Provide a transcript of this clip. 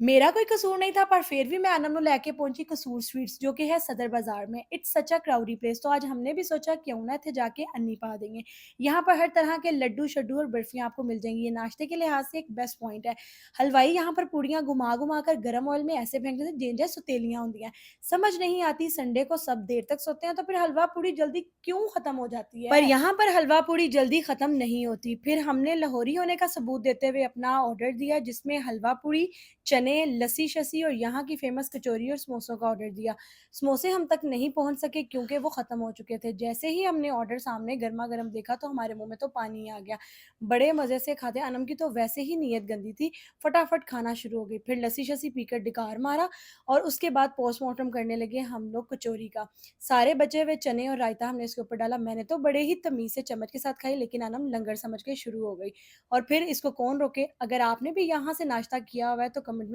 मेरा कोई कसूर नहीं था पर फिर भी मैं अनम ਨੂੰ ਲੈ ਕੇ ਪਹੁੰਚੀ ਕਸੂਰ स्वीट्स जो कि है सदर बाजार में। It's such a crowdy place, तो आज हमने भी सोचा क्यों ना इत्थे जाके अन्नी पा देंगे। यहाँ पर हर तरह के लड्डू शड्डू और बर्फियाँ आपको मिल जाएंगी। ये नाश्ते के लिहाज से एक बेस्ट पॉइंट है। हलवाई यहाँ पर पूड़ियाँ घुमा घुमा कर गर्म ऑयल में ऐसे फेंकते थे जिन जैसे सुतेलियाँ होंगी हैं। समझ नहीं आती संडे को सब देर तक सोते हैं तो फिर हलवा पूड़ी जल्दी क्यों खत्म हो जाती है। पर यहाँ पर हलवा पूड़ी जल्दी खत्म नहीं होती। फिर हमने लाहौरी होने का सबूत देते हुए अपना ऑर्डर दिया, जिसमें हलवा पूड़ी, चने, लस्सी-शस्सी और यहाँ की फ़ेमस कचौरी और समोसों का ऑर्डर दिया। समोसे हम तक नहीं पहुँच सके क्योंकि वो ख़त्म हो चुके थे। जैसे ही हमने ऑर्डर सामने गरमा-गरम देखा तो हमारे मुँह में तो पानी आ गया। बड़े मज़े से खाते, अनम की तो वैसे ही नीयत गंदी थी, फटाफट खाना शुरू हो गई। फिर लस्सी-शस्सी पीकर डिकार मारा और उसके बाद पोस्टमार्टम करने लगे हम लोग कचौरी का। सारे बचे हुए चने और रायता हमने इसके ऊपर डाला। मैंने तो बड़े ही तमीज़ से चम्मच के साथ खाई, लेकिन अनम लंगर समझ के शुरू हो गई। और फिर इसको कौन रोके? अगर आपने भी यहाँ से नाश्ता किया हुआ है तो कमेंट में